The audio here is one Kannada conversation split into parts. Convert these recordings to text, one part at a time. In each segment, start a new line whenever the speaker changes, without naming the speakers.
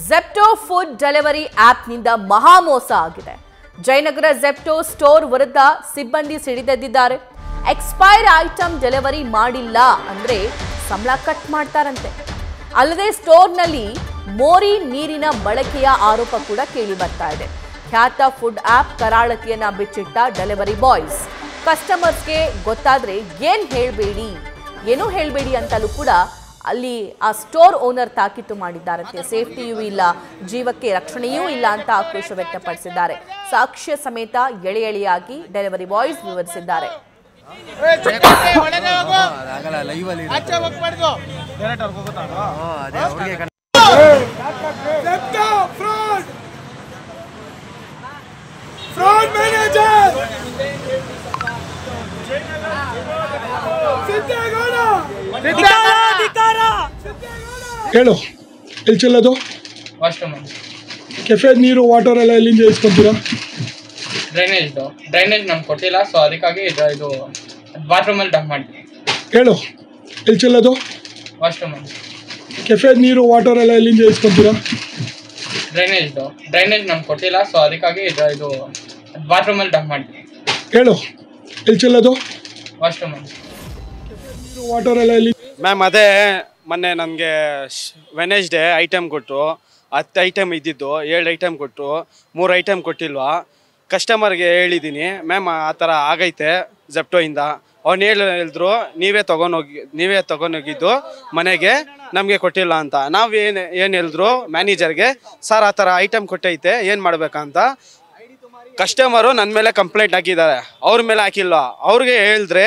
ಝೆಪ್ಟೋ ಫುಡ್ ಡೆಲಿವರಿ ಆಪ್ನಿಂದ ಮಹಾಮೋಸ ಆಗಿದೆ. ಜಯನಗರ ಝೆಪ್ಟೋ ಸ್ಟೋರ್ ವಿರುದ್ಧ ಸಿಬ್ಬಂದಿ ಸಿಡಿದೆದ್ದಿದ್ದಾರೆ. ಎಕ್ಸ್ಪೈರ್ ಐಟಮ್ ಡೆಲಿವರಿ ಮಾಡಿಲ್ಲ ಅಂದ್ರೆ ಸಂಬಳ ಕಟ್ ಮಾಡ್ತಾರಂತೆ. ಅಲ್ಲದೆ ಸ್ಟೋರ್ನಲ್ಲಿ ಮೋರಿ ನೀರಿನ ಬಳಕೆಯ ಆರೋಪ ಕೂಡ ಕೇಳಿ ಬರ್ತಾ ಇದೆ. ಖ್ಯಾತ ಫುಡ್ ಆಪ್ ಕರಾಳತಿಯನ್ನ ಬಿಚ್ಚಿಟ್ಟ ಡೆಲಿವರಿ ಬಾಯ್ಸ್ ಕಸ್ಟಮರ್ಸ್ಗೆ ಗೊತ್ತಾದ್ರೆ ಏನೂ ಹೇಳಬೇಡಿ ಅಂತಲೂ ಕೂಡ ಅಲ್ಲಿ ಆ ಸ್ಟೋರ್ ಓನರ್ ತಾಕೀತು ಮಾಡಿದ್ದಾರಂತೆ. ಸೇಫ್ಟಿಯೂ ಇಲ್ಲ, ಜೀವಕ್ಕೆ ರಕ್ಷಣೆಯೂ ಇಲ್ಲ ಅಂತ ಆಕ್ರೋಶ ವ್ಯಕ್ತಪಡಿಸಿದ್ದಾರೆ. ಸಾಕ್ಷ್ಯ ಸಮೇತ ಎಳೆಯಾಗಿ ಡೆಲಿವರಿ ಬಾಯ್ಸ್ ವಿವರಿಸಿದ್ದಾರೆ.
ಹೇಳು, ಎಲ್ಲಿ ಚೆಲ್ಲೋದು? ಕೆಫೆ ನೀರು ವಾಟರ್ ಎಲ್ಲ ಎಲ್ಲಿಂದ ಇಸ್ಕೊಂತೀರಾ?
ಡ್ರೈನೇಜ್ ನಮ್ಗೆ ಕೊಟ್ಟಿಲ್ಲ, ಸೊ ಅದಕ್ಕಾಗಿ ಇದು ಬಾತ್ರೂಮಲ್ಲಿ ಡಂಪ್ ಮಾಡ್ತೀವಿ.
ಹೇಳು, ಎಲ್ಲಿ ಚೆಲ್ಲೋದು?
ವಾಶ್ರೂಮಲ್ಲಿ.
ಕೆಫೆ ನೀರು ವಾಟರ್ ಎಲ್ಲ ಎಲ್ಲಿಂದ ಇಸ್ಕೊಂತೀರಾ?
ಡ್ರೈನೇಜ್ ನಮ್ಗೆ ಕೊಟ್ಟಿಲ್ಲ, ಸೊ ಅದಕ್ಕಾಗಿ ಇದು ಬಾತ್ರೂಮಲ್ಲಿ ಡಂಪ್ ಮಾಡ್ತೀವಿ.
ಹೇಳು, ಎಲ್ಲಿ ಚೆಲ್ಲೋದು?
ವಾಶ್ರೂಮಲ್ಲಿ.
ನೀರು ವಾಟರ್ ಎಲ್ಲ ಎಲ್ಲಿ?
ಮ್ಯಾಮ್ ಅದೇ ಮೊನ್ನೆ ನನಗೆ ವೆನೆಸ್ಡೇ ಐಟಮ್ ಕೊಟ್ಟರು. 10 ಐಟಮ್ ಇದ್ದಿದ್ದು 7 ಐಟಮ್ ಕೊಟ್ಟರು, 3 ಐಟಮ್ ಕೊಟ್ಟಿಲ್ವಾ. ಕಸ್ಟಮರ್ಗೆ ಹೇಳಿದ್ದೀನಿ ಮ್ಯಾಮ್ ಆ ಥರ ಆಗೈತೆ ಝೆಪ್ಟೋಯಿಂದ. ಅವ್ನು ಹೇಳಿದ್ರು ನೀವೇ ತೊಗೊಂಡೋಗಿದ್ದು ಮನೆಗೆ, ನಮಗೆ ಕೊಟ್ಟಿಲ್ಲ ಅಂತ. ನಾವು ಏನು ಹೇಳಿದ್ರು ಮ್ಯಾನೇಜರ್ಗೆ, ಸರ್ ಆ ಥರ ಐಟಮ್ ಕೊಟ್ಟೈತೆ ಏನು ಮಾಡಬೇಕಂತ. ಕಸ್ಟಮರು ನನ್ನ ಮೇಲೆ ಕಂಪ್ಲೇಂಟ್ ಹಾಕಿದ್ದಾರೆ, ಅವ್ರ ಮೇಲೆ ಹಾಕಿಲ್ಲ. ಅವ್ರಿಗೆ ಹೇಳಿದ್ರೆ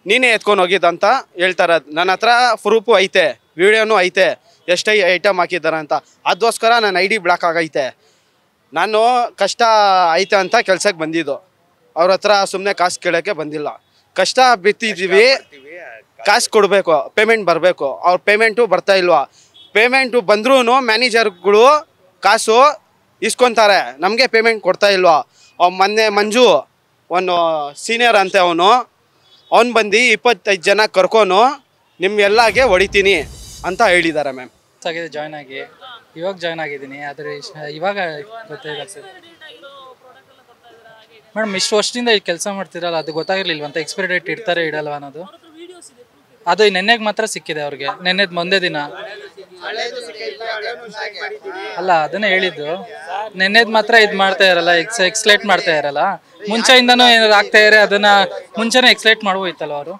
ನೀನೇ ಎತ್ಕೊಂಡು ಹೋಗಿದ್ದಂತ ಹೇಳ್ತಾರೆ. ನನ್ನ ಹತ್ರ ಪ್ರೂಫು ಐತೆ, ವಿಡಿಯೋನೂ ಐತೆ ಎಷ್ಟೇ ಐಟಮ್ ಹಾಕಿದ್ದಾರೆ ಅಂತ. ಅದಕ್ಕೋಸ್ಕರ ನನ್ನ ID ಬ್ಲಾಕ್ ಆಗೈತೆ. ನಾನು ಕಷ್ಟ ಐತೆ ಅಂತ ಕೆಲ್ಸಕ್ಕೆ ಬಂದಿದ್ದು, ಅವ್ರ ಹತ್ರ ಸುಮ್ಮನೆ ಕಾಸು ಕೇಳೋಕ್ಕೆ ಬಂದಿಲ್ಲ. ಕಷ್ಟ ಬಿತ್ತಿದ್ದೀವಿ, ಕಾಸು ಕೊಡಬೇಕು, ಪೇಮೆಂಟ್ ಬರಬೇಕು. ಅವ್ರ ಪೇಮೆಂಟು ಬರ್ತಾ ಇಲ್ವಾ. ಪೇಮೆಂಟು ಬಂದ್ರೂ ಮ್ಯಾನೇಜರ್ಗಳು ಕಾಸು ಇಸ್ಕೊತಾರೆ, ನಮಗೆ ಪೇಮೆಂಟ್ ಕೊಡ್ತಾ ಇಲ್ವಾ. ಮೊನ್ನೆ ಮಂಜು ಒಂದು ಸೀನಿಯರ್ ಅಂತೆ, ಅವ್ನು ಬಂದು 25 ಜನ ಕರ್ಕೊಂಡು ನಿಮ್ಗೆಲ್ಲಾಗೆ ಹೊಡಿತೀನಿ ಅಂತ ಹೇಳಿದ್ದಾರೆ ಮ್ಯಾಮ್.
ಆಗಿದೆ ಇವಾಗ ಜಾಯ್ನ್ ಆಗಿದ್ದೀನಿ, ಆದರೆ ಇವಾಗ ಗೊತ್ತಾಗಿಲ್ಲ ಸರ್. ಮೇಡಮ್ ಇಷ್ಟು ವರ್ಷದಿಂದ ಕೆಲಸ ಮಾಡ್ತಿರಲ್ಲ, ಅದು ಗೊತ್ತಾಗಿರ್ಲಿಲ್ವ ಅಂತ ಎಕ್ಸ್ಪೈರಿ ಡೇಟ್ ಇಡ್ತಾರೆ ಇಡಲ್ವ ಅನ್ನೋದು. ಅದು ನೆನ್ನೆಗೆ ಮಾತ್ರ ಸಿಕ್ಕಿದೆ ಅವ್ರಿಗೆ, ನೆನ್ನೆದು ಒಂದೇ ದಿನ ಅಲ್ಲ, ಅದನ್ನೇ ಹೇಳಿದ್ದು. ನೆನ್ನೆದು ಮಾತ್ರ ಇದು ಮಾಡ್ತಾ ಇರಲ್ಲ, ಎಕ್ಸ್ಲೇಟ್ ಮಾಡ್ತಾ ಇರಲ್ಲ. ಮುಂಚೆಯಿಂದನೂ ಏನಾದ್ರು ಆಗ್ತಾ ಇದ್ರೆ ಅದನ್ನ ಮುಂಚೆನೇ ಎಕ್ಸ್ಲೇಟ್ ಮಾಡ್ಬೋಯ್ತಲ್ಲ ಅವರು.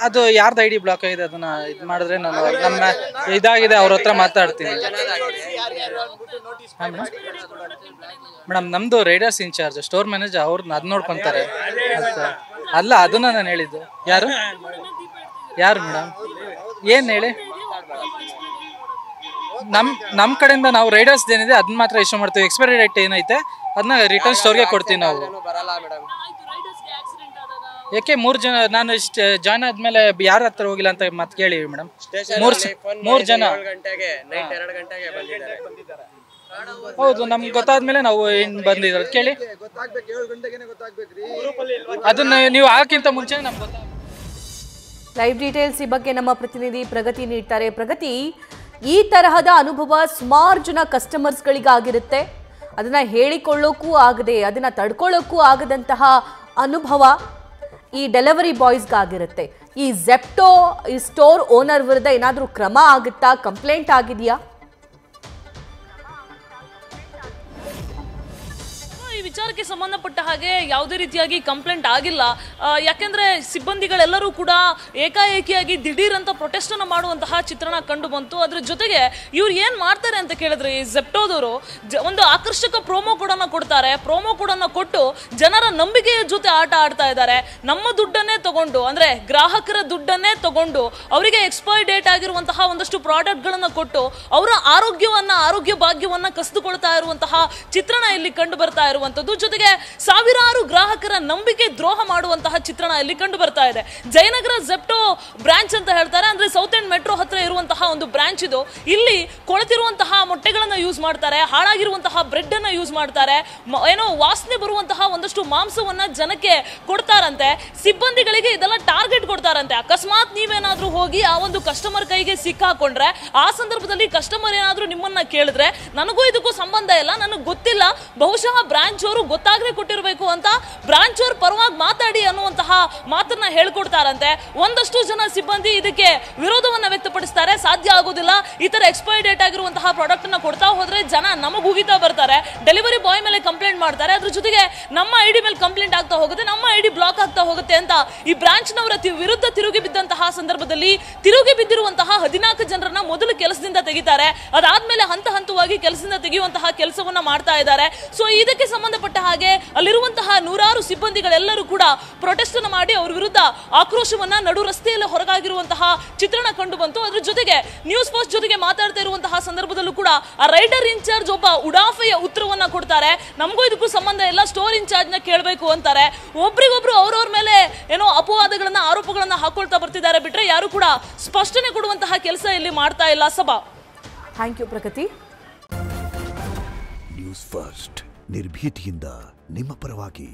ಅದು ಯಾರ್ದು ID ಬ್ಲಾಕ್ ಆಗಿದೆ ಅದನ್ನ ಇದು ಮಾಡಿದ್ರೆ ನಾನು ನಮ್ಮ ಇದಾಗಿದೆ ಅವ್ರ ಹತ್ರ ಮಾತಾಡ್ತೀನಿ. ಮೇಡಮ್ ನಮ್ದು ರೈಡರ್ಸ್ ಇನ್ಚಾರ್ಜ್ ಸ್ಟೋರ್ ಮ್ಯಾನೇಜರ್, ಅವ್ರನ್ನ ಅದ್ ನೋಡ್ಕೊಂತಾರೆ ಅಲ್ಲ. ಅದನ್ನ ನಾನು ಹೇಳಿದ್ದು. ಯಾರು ಮೇಡಮ್ ಏನ್ ಹೇಳಿ? ನಮ್ ಕಡೆಯಿಂದ ನಾವು ರೈಡರ್ಸ್ ಏನಿದೆ ಅದನ್ನ ಮಾತ್ರ ಇಶ್ಯೂ ಮಾಡ್ತೀವಿ. ಎಕ್ಸ್ಪೈರಿ ಡೇಟ್ ಏನೈತೆ ಅದನ್ನ ರಿಟರ್ನ್ ಸ್ಟೋರ್ಗೆ ಕೊಡ್ತೀವಿ ನಾವು. ಯಾಕೆ 3 ಜನ ನಾನು ಇಷ್ಟು ಜಾಯ್ನ್ ಆದ್ಮೇಲೆ ಯಾರ ಹತ್ರ ಹೋಗಿಲ್ಲ ಅಂತ ಮತ್ತೆ ಕೇಳಿ ಮೇಡಮ್. 3 ಜನ ಹೌದು, ನಮ್ಗೆ ಗೊತ್ತಾದ್ಮೇಲೆ ನಾವು ಏನ್ ಬಂದಿದ್ರು ಕೇಳಿ. ಅದನ್ನ ನೀವು ಆಗಕ್ಕಿಂತ ಮುಂಚೆ ನಮ್ಗೆ ಗೊತ್ತಾಗ.
ಲೈವ್ ಡೀಟೇಲ್ಸ್ ಈ ಬಗ್ಗೆ ನಮ್ಮ ಪ್ರತಿನಿಧಿ ಪ್ರಗತಿ ನೀಡ್ತಾರೆ. ಪ್ರಗತಿ, ಈ ತರಹದ ಅನುಭವ ಸುಮಾರು ಜನ ಕಸ್ಟಮರ್ಸ್ಗಳಿಗಾಗಿರುತ್ತೆ. ಅದನ್ನ ಹೇಳಿಕೊಳ್ಳೋಕ್ಕೂ ಆಗದೆ, ಅದನ್ನ ತಡ್ಕೊಳ್ಳೋಕ್ಕೂ ಆಗದಂತಹ ಅನುಭವ ಈ ಡೆಲಿವರಿ ಬಾಯ್ಸ್ಗಾಗಿರುತ್ತೆ. ಈ ಝೆಪ್ಟೋ ಈ ಸ್ಟೋರ್ ಓನರ್ ವಿರುದ್ಧ ಏನಾದರೂ ಕ್ರಮ ಆಗುತ್ತಾ? ಕಂಪ್ಲೇಂಟ್ ಆಗಿದೆಯಾ?
ಈ ವಿಚಾರಕ್ಕೆ ಸಂಬಂಧಪಟ್ಟ ಹಾಗೆ ಯಾವುದೇ ರೀತಿಯಾಗಿ ಕಂಪ್ಲೇಂಟ್ ಆಗಿಲ್ಲ. ಯಾಕೆಂದ್ರೆ ಸಿಬ್ಬಂದಿಗಳೆಲ್ಲರೂ ಕೂಡ ಏಕಾಏಕಿಯಾಗಿ ದಿಢೀರ್ ಅಂತ ಪ್ರೊಟೆಸ್ಟ್ ಅನ್ನು ಮಾಡುವಂತಹ ಚಿತ್ರಣ ಕಂಡು ಬಂತು. ಅದ್ರ ಜೊತೆಗೆ ಇವ್ರು ಏನ್ ಮಾಡ್ತಾರೆ ಅಂತ ಕೇಳಿದ್ರೆ, ಈ ಝೆಪ್ಟೋದವರು ಒಂದು ಆಕರ್ಷಕ ಪ್ರೋಮೋ ಕೋಡ್ ಅನ್ನ ಕೊಡ್ತಾರೆ. ಪ್ರೋಮೋ ಕೋಡ್ ಅನ್ನ ಕೊಟ್ಟು ಜನರ ನಂಬಿಕೆಯ ಜೊತೆ ಆಟ ಆಡ್ತಾ ಇದ್ದಾರೆ. ನಮ್ಮ ದುಡ್ಡನ್ನೇ ತಗೊಂಡು, ಅಂದ್ರೆ ಗ್ರಾಹಕರ ದುಡ್ಡನ್ನೇ ತಗೊಂಡು ಅವರಿಗೆ ಎಕ್ಸ್ಪೈರ್ ಡೇಟ್ ಆಗಿರುವಂತಹ ಒಂದಷ್ಟು ಪ್ರಾಡಕ್ಟ್ ಗಳನ್ನ ಕೊಟ್ಟು ಅವರ ಆರೋಗ್ಯ ಭಾಗ್ಯವನ್ನ ಕಸಿದುಕೊಳ್ತಾ ಇರುವಂತಹ ಚಿತ್ರಣ ಇಲ್ಲಿ ಕಂಡು ಬರ್ತಾ ಇರುವಂತದ್ದು. ಅನ್ನುವಂಥದ್ದು, ಜೊತೆಗೆ ಸಾವಿರಾರು ಗ್ರಾಹಕರ ನಂಬಿಕೆ ದ್ರೋಹ ಮಾಡುವಂತಹ ಚಿತ್ರಣ ಇಲ್ಲಿ ಕಂಡು ಬರ್ತಾ ಇದೆ. ಜಯನಗರ ಜೆಪ್ಟೋ ಬ್ರಾಂಚ್ ಅಂತ ಹೇಳ್ತಾರೆ, ಅಂದ್ರೆ ಸೌತ್ ಅಂಡ್ ಮೆಟ್ರೋ ಹತ್ರ ಇರುವಂತಹ ಒಂದು ಬ್ರಾಂಚ್ ಇದು. ಇಲ್ಲಿ ಕೊಳೆತಿರುವಂತಹ ಮೊಟ್ಟೆಗಳನ್ನ ಯೂಸ್ ಮಾಡ್ತಾರೆ, ಹಾಳಾಗಿರುವಂತಹ ಬ್ರೆಡ್ ಅನ್ನ ಯೂಸ್ ಮಾಡ್ತಾರೆ, ಏನೋ ವಾಸನೆ ಬರುವಂತಹ ಒಂದಷ್ಟು ಮಾಂಸವನ್ನ ಜನಕ್ಕೆ ಕೊಡ್ತಾರಂತೆ. ಸಿಬ್ಬಂದಿಗಳಿಗೆ ಇದೆಲ್ಲ ಟಾರ್ಗೆಟ್ ಕೊಡ್ತಾರಂತೆ. ಅಕಸ್ಮಾತ್ ನೀವೇನಾದ್ರೂ ಹೋಗಿ ಆ ಒಂದು ಕಸ್ಟಮರ್ ಕೈಗೆ ಸಿಕ್ಕಾಕೊಂಡ್ರೆ, ಆ ಸಂದರ್ಭದಲ್ಲಿ ಕಸ್ಟಮರ್ ಏನಾದ್ರೂ ನಿಮ್ಮನ್ನ ಕೇಳಿದ್ರೆ, ನನಗೂ ಇದಕ್ಕೂ ಸಂಬಂಧ ಇಲ್ಲ, ನನಗೆ ಗೊತ್ತಿಲ್ಲ, ಬಹುಶಃ ಬ್ರಾಂಚ್ ಅವರು ಗೊತ್ತಾಗ್ರೆ ಕೊಟ್ಟಿರಬೇಕು ಅಂತ ಬ್ರಾಂಚ್ ಅವ್ರ ಪರವಾಗಿ ಮಾತಾಡಿ ಅನ್ನುವಂತಹ ಮಾತನ್ನ ಹೇಳ್ಕೊಡ್ತಾರಂತೆ. ಒಂದಷ್ಟು ಜನ ಸಿಬ್ಬಂದಿ ಇದಕ್ಕೆ ವಿರೋಧವನ್ನ ವ್ಯಕ್ತಪಡಿಸ್ತಾರೆ. ಸಾಧ್ಯ ಆಗೋದಿಲ್ಲ, ಈ ತರ ಎಕ್ಸ್ಪೈರ್ ಡೇಟ್ ಆಗಿರುವಂತಹ ಪ್ರಾಡಕ್ಟ್ ಅನ್ನ ಕೊಡ್ತಾ ಹೋದ್ರೆ ಜನ ನಮಗ್ ಉಗಿತಾ ಬರ್ತಾರೆ, ಡೆಲಿವರಿ ಬಾಯ್ ಮೇಲೆ ಕಂಪ್ಲೇಂಟ್ ಮಾಡ್ತಾರೆ, ಅದ್ರ ಜೊತೆಗೆ ನಮ್ಮ ಐಡಿ ಮೇಲೆ ಕಂಪ್ಲೇಂಟ್ ಆಗ್ತಾ ಹೋಗುತ್ತೆ, ನಮ್ಮ ಐಡಿ ಬ್ಲಾಕ್ ಆಗ್ತಾ ಹೋಗುತ್ತೆ ಅಂತ ಈ ಬ್ರಾಂಚ್ ನವರ ವಿರುದ್ಧ ತಿರುಗಿ ಬಿದ್ದಂತಹ ಸಂದರ್ಭದಲ್ಲಿ ತಿರುಗಿ ಬಿದ್ದಿರುವಂತಹ 14 ಜನರನ್ನ ಮೊದಲು ಕೆಲಸದಿಂದ ತೆಗಿತಾರೆ. ಅದಾದ್ಮೇಲೆ ಹಂತ ಹಂತವಾಗಿ ಕೆಲಸದಿಂದ ತೆಗೆಯುವಂತಹ ಕೆಲಸವನ್ನ ಮಾಡ್ತಾ ಇದ್ದಾರೆ. ಸೊ ಇದಕ್ಕೆ ಸಂಬಂಧಪಟ್ಟ ಹಾಗೆ ಅಲ್ಲಿರುವಂತಹ ನೂರಾರು ಸಿಬ್ಬಂದಿಗಳೆಲ್ಲರೂ ಕೂಡ ಪ್ರೊಟೆಸ್ಟ್ ಅನ್ನು ಮಾಡಿ ಅವ್ರ ವಿರುದ್ಧ ಆಕ್ರೋಶವನ್ನ ನಡು ರಸ್ತೆಯಲ್ಲಿ ಹೊರಗಾಗಿರುವಂತಹ ಚಿತ್ರಣ ಕಂಡು ಬಂತು. ಅದ್ರ ಜೊತೆಗೆ ನ್ಯೂಸ್ ಪೋಸ್ಟ್ ಜೊತೆಗೆ ಮಾತಾಡ್ತಾ ಇರುವಂತಹ ಸಂದರ್ಭದಲ್ಲೂ ಕೂಡ ಆ ರೈಡರ್ ಇನ್ಚಾರ್ಜ್ ಒಬ್ಬ ಉಡಾಫೆಯ ಉತ್ತರವನ್ನ ಕೊಡ್ತಾರೆ. ನಮಗೂ ಇದಕ್ಕೂ ಸಂಬಂಧ ಇಲ್ಲ, ಸ್ಟೋರ್ ಇನ್ಚಾರ್ಜ್ ನ ಕೇಳಬೇಕು ಅಂತಾರೆ. ಒಬ್ರಿಗೊಬ್ರು ಅವ್ರವ್ರ ಮೇಲೆ ಏನೋ ಅಪವಾದಗಳನ್ನ ಆರೋಪಗಳನ್ನ ಹಾಕೊಳ್ತಾ ಬರ್ತಿದ್ದಾರೆ ಬಿಟ್ರೆ ಯಾರು ಕೂಡ ಸ್ಪಷ್ಟನೆ ಕೊಡುವಂತಹ ಕೆಲಸ ಇಲ್ಲಿ ಮಾಡ್ತಾ ಇಲ್ಲ. ಸಭಾ,
thank you Pragati.
News first ನಿರ್ಭೀತಿಯಿಂದ ನಿಮ್ಮ ಪರವಾಗಿ.